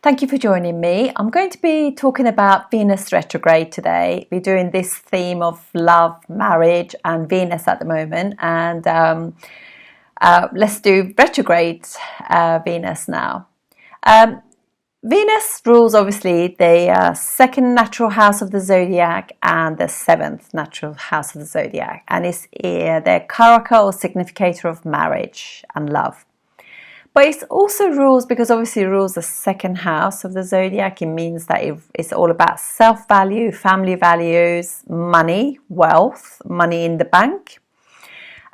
Thank you for joining me. I'm going to be talking about Venus retrograde today. We're doing this theme of love, marriage and Venus at the moment, and let's do retrograde Venus now. Venus rules obviously the second natural house of the zodiac and the seventh natural house of the zodiac, and it's the karaka or significator of marriage and love. But it also rules, because obviously it rules the second house of the zodiac. It means that it's all about self-value, family values, money, wealth, money in the bank.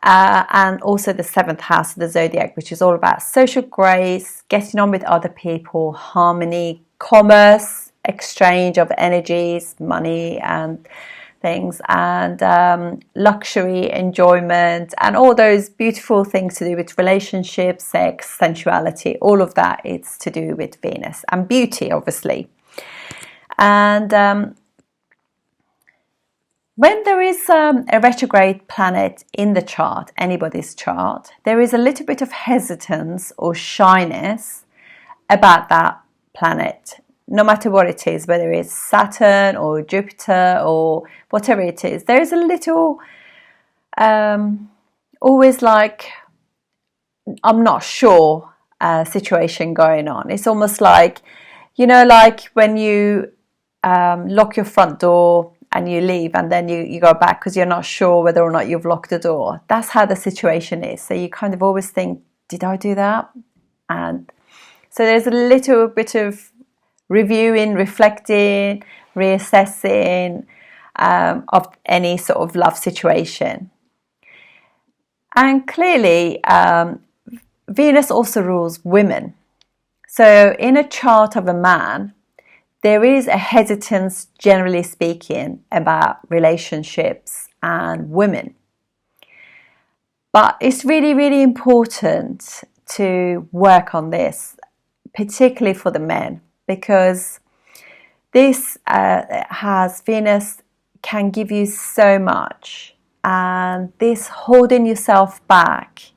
And also the seventh house of the zodiac, which is all about social grace, getting on with other people, harmony, commerce, exchange of energies, money and things, and luxury, enjoyment, and all those beautiful things to do with relationships, sex, sensuality. All of that is to do with Venus, and beauty obviously. And when there is a retrograde planet in the chart, anybody's chart, there is a little bit of hesitance or shyness about that planet. No matter what it is, whether it's Saturn or Jupiter or whatever it is, there is a little, always like, I'm not sure situation going on. It's almost like, you know, like when you lock your front door and you leave and then you go back because you're not sure whether or not you've locked the door. That's how the situation is. So you kind of always think, did I do that? And so there's a little bit of reviewing, reflecting, reassessing of any sort of love situation. And clearly, Venus also rules women. So in a chart of a man, there is a hesitance, generally speaking, about relationships and women. But it's really, really important to work on this, particularly for the men, because this Venus can give you so much, and this holding yourself back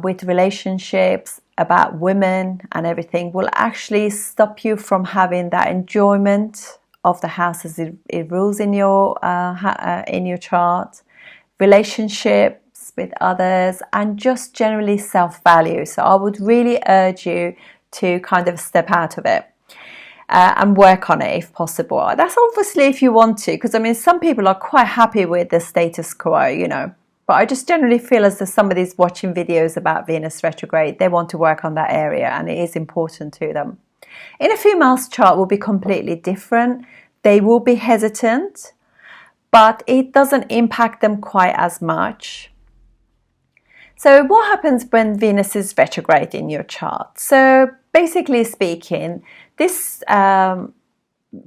with relationships, about women and everything, will actually stop you from having that enjoyment of the houses it rules in your chart, relationships with others, and just generally self-value. So I would really urge you to kind of step out of it and work on it if possible. That's obviously if you want to, because I mean some people are quite happy with the status quo, you know, but I just generally feel as if somebody's watching videos about Venus retrograde, they want to work on that area, and it is important to them. In a female's chart will be completely different. They will be hesitant, but it doesn't impact them quite as much. So what happens when Venus is retrograde in your chart? So basically speaking, this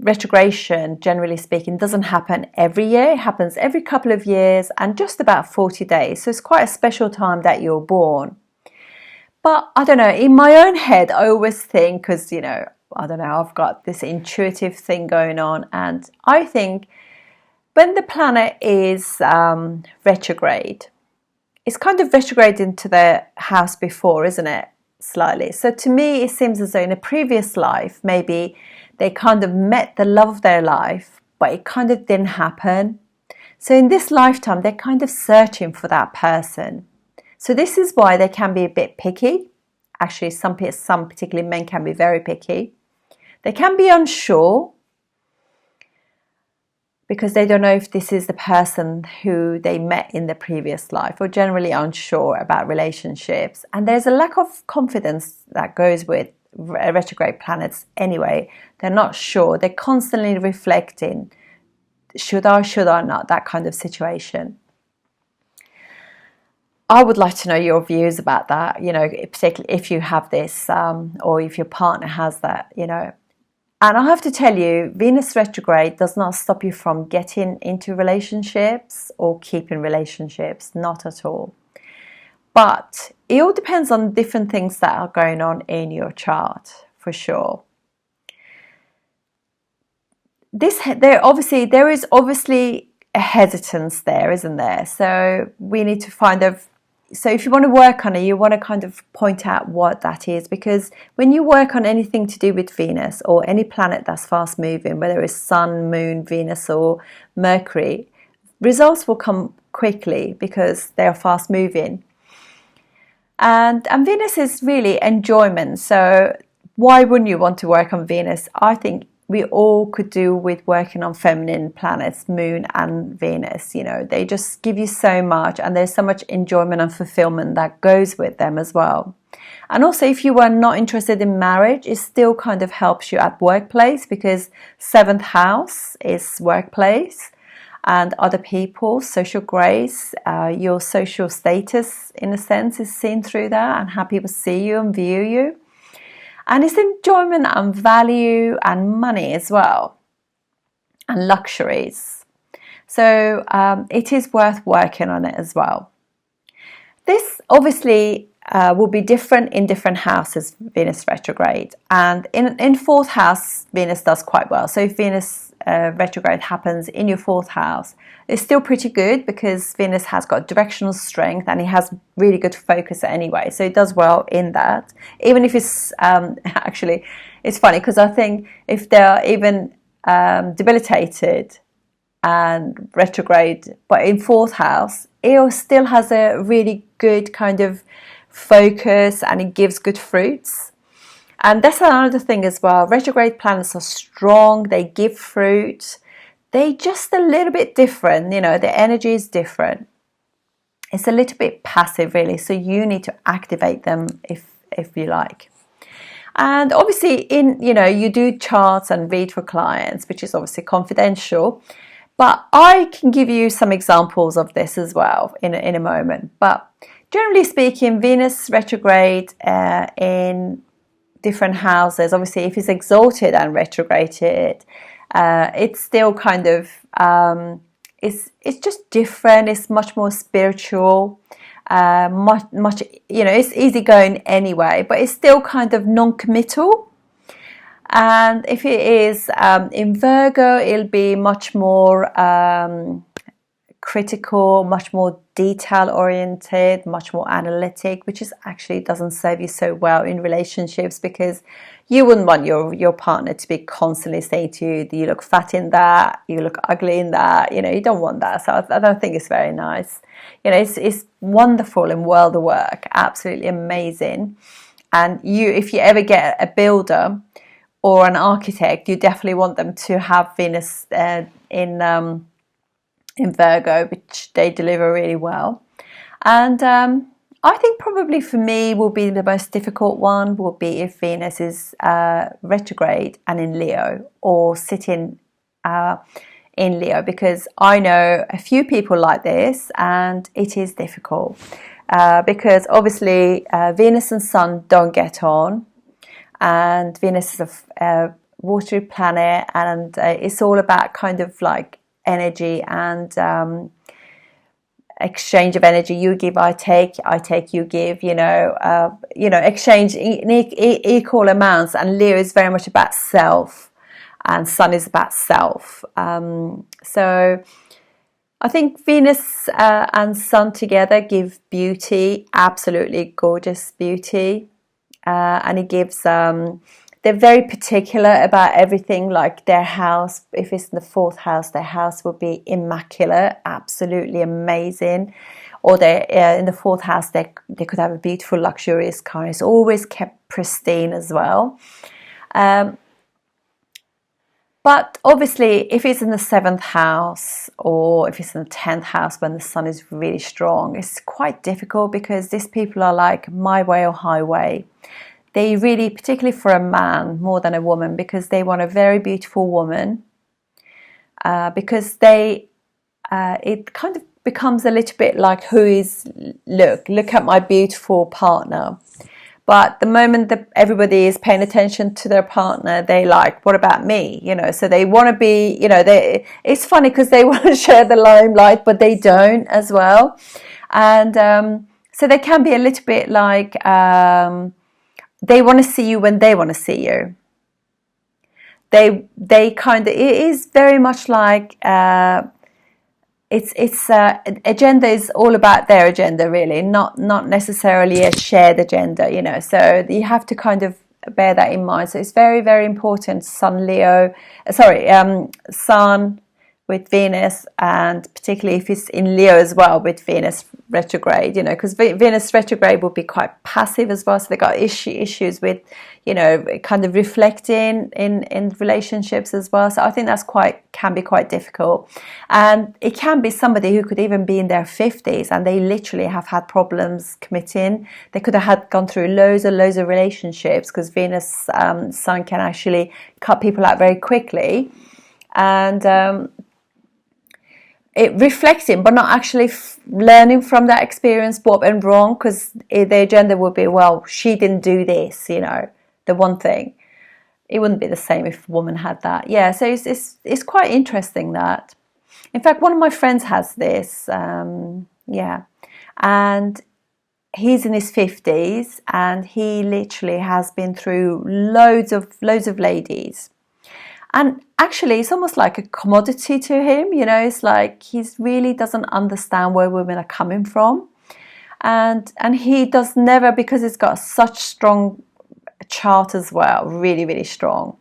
retrogression, generally speaking, doesn't happen every year. It happens every couple of years and just about 40 days. So it's quite a special time that you're born. But I don't know, in my own head, I always think, because, you know, I don't know, I've got this intuitive thing going on, and I think when the planet is retrograde, it's kind of retrograde into the house before, isn't it? Slightly. So to me, it seems as though in a previous life, maybe they kind of met the love of their life, but it kind of didn't happen. So in this lifetime, they're kind of searching for that person. So this is why they can be a bit picky. Actually, some particularly men can be very picky. They can be unsure because they don't know if this is the person who they met in the previous life, or generally unsure about relationships. And there's a lack of confidence that goes with retrograde planets anyway. They're not sure. They're constantly reflecting, should I not, that kind of situation. I would like to know your views about that, you know, particularly if you have this or if your partner has that, you know. And I have to tell you, Venus retrograde does not stop you from getting into relationships or keeping relationships, not at all. But it all depends on different things that are going on in your chart, for sure. There is obviously a hesitance there, isn't there? So we need to find so if you want to work on it, you want to kind of point out what that is, because when you work on anything to do with Venus or any planet that's fast moving, whether it's Sun, Moon, Venus or Mercury, results will come quickly because they are fast moving. And Venus is really enjoyment. So why wouldn't you want to work on Venus? I think we all could do with working on feminine planets, Moon and Venus. You know, they just give you so much, and there's so much enjoyment and fulfillment that goes with them as well. And also, if you were not interested in marriage, it still kind of helps you at workplace, because 7th house is workplace and other people, social grace, your social status in a sense is seen through that, and how people see you and view you. And it's enjoyment and value and money as well, and luxuries. So it is worth working on it as well. This obviously will be different in different houses, Venus retrograde. And in 4th house, Venus does quite well. So if Venus retrograde happens in your 4th house, it's still pretty good, because Venus has got directional strength and it has really good focus anyway. So it does well in that. Even if it's actually, it's funny because I think if they're even debilitated and retrograde, but in 4th house, it still has a really good kind of focus and it gives good fruits. And that's another thing as well. Retrograde planets are strong, they give fruit. They just a little bit different, you know, the energy is different. It's a little bit passive really, so you need to activate them if you like. And obviously you do charts and read for clients, which is obviously confidential. But I can give you some examples of this as well in a moment. But generally speaking, Venus retrograde in different houses, obviously if it's exalted and retrograded, it's still kind of it's just different. It's much more spiritual, much it's easygoing anyway, but it's still kind of non-committal. And if it is in Virgo, it'll be much more critical, much more detail oriented, much more analytic, which is actually doesn't serve you so well in relationships, because you wouldn't want your partner to be constantly saying to you, you look fat in that, you look ugly in that, you don't want that. So I don't think it's very nice. It's wonderful in world of work, absolutely amazing. And if you ever get a builder or an architect, you definitely want them to have Venus in Virgo, which they deliver really well. And I think probably for me will be the most difficult one will be if Venus is retrograde and in Leo, or sitting in Leo, because I know a few people like this and it is difficult because obviously Venus and Sun don't get on, and Venus is a watery planet, and it's all about kind of like energy and exchange of energy. You give, I take, you give, exchange in equal amounts. And Leo is very much about self, and Sun is about self. So I think Venus and Sun together give beauty, absolutely gorgeous beauty, and it gives they're very particular about everything, like their house. If it's in the 4th house, their house will be immaculate, absolutely amazing. Or they in the 4th house, they could have a beautiful, luxurious car. It's always kept pristine as well. But obviously, if it's in the 7th house, or if it's in the 10th house when the Sun is really strong, it's quite difficult, because these people are like my way or highway. They really, particularly for a man more than a woman, because they want a very beautiful woman, because it kind of becomes a little bit like, look at my beautiful partner. But the moment that everybody is paying attention to their partner, they like, what about me? So they want to be, it's funny because they want to share the limelight, but they don't as well. And so they can be a little bit like, they want to see you when they want to see you. They kind of, it is very much like agenda is all about their agenda, really, not necessarily a shared agenda, you know. So you have to kind of bear that in mind. So it's very, very important. Sun with Venus, and particularly if it's in Leo as well with Venus retrograde, you know, because Venus retrograde will be quite passive as well. So they got issues with, you know, kind of reflecting in relationships as well. So I think can be quite difficult. And it can be somebody who could even be in their 50s and they literally have had problems committing. They could have gone through loads of relationships, because Venus Sun can actually cut people out very quickly. And it reflecting, but not actually learning from that experience what went wrong, because the agenda would be, well, she didn't do this, you know, the one thing. It wouldn't be the same if a woman had that. Yeah, so it's quite interesting that. In fact, one of my friends has this, and he's in his 50s, and he literally has been through loads of ladies. And actually, it's almost like a commodity to him, you know. It's like he really doesn't understand where women are coming from. And he does never, because it's got such strong chart as well, really, really strong.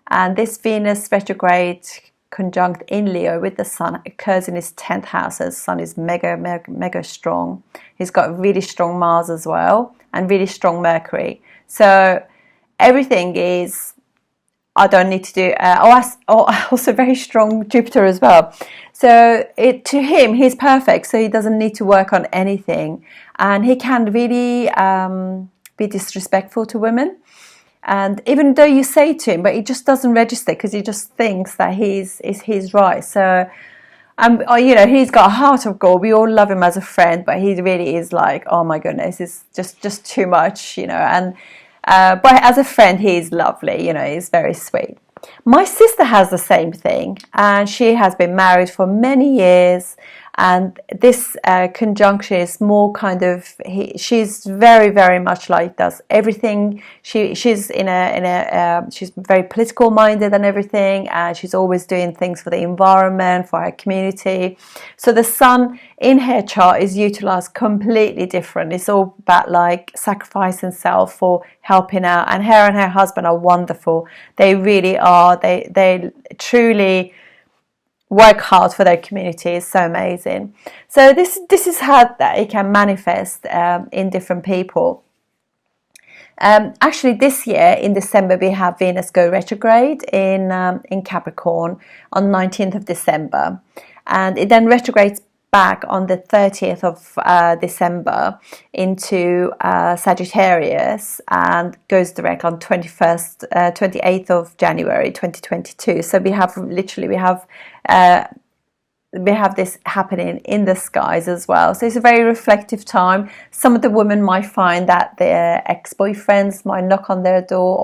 And this Venus retrograde conjunct in Leo with the Sun occurs in his 10th house. So the Sun is mega strong. He's got really strong Mars as well, and really strong Mercury. So everything is, I don't need to do, also very strong Jupiter as well. So to him, he's perfect. So he doesn't need to work on anything. And he can really be disrespectful to women. And even though you say to him, but he just doesn't register, because he just thinks that he's right. So, you know, he's got a heart of gold. We all love him as a friend, but he really is like, oh my goodness, it's just too much, you know. And but as a friend, he's lovely, you know, he's very sweet. My sister has the same thing, and she has been married for many years, and this conjunction is more kind of, she's very, very much like, does everything. She's she's very political minded and everything, and she's always doing things for the environment, for her community. So the Sun in her chart is utilized completely different. It's all about like sacrificing self for helping out, and her husband are wonderful. They really are. They truly work hard for their community. Is so amazing. So this is how that it can manifest in different people. Actually, this year in December we have Venus go retrograde in Capricorn on 19th of December, and it then retrogrades back on the 30th of December into Sagittarius, and goes direct on 28th of January 2022. So we have this happening in the skies as well. So it's a very reflective time. Some of the women might find that their ex-boyfriends might knock on their door,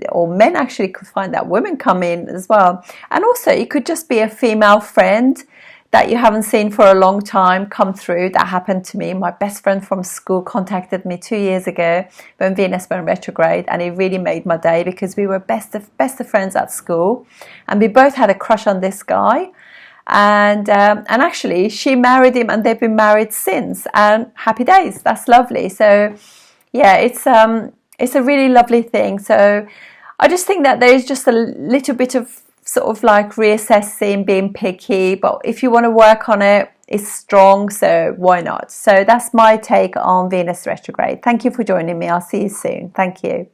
or men actually could find that women come in as well. And also it could just be a female friend that you haven't seen for a long time come through. That happened to me. My best friend from school contacted me 2 years ago when Venus went retrograde, and it really made my day, because we were best of friends at school, and we both had a crush on this guy. And actually she married him, and they've been married since, and happy days. That's lovely. So yeah, it's a really lovely thing. So I just think that there is just a little bit of sort of like reassessing, being picky, but if you want to work on it, it's strong, so why not? So that's my take on Venus retrograde. Thank you for joining me. I'll see you soon. Thank you.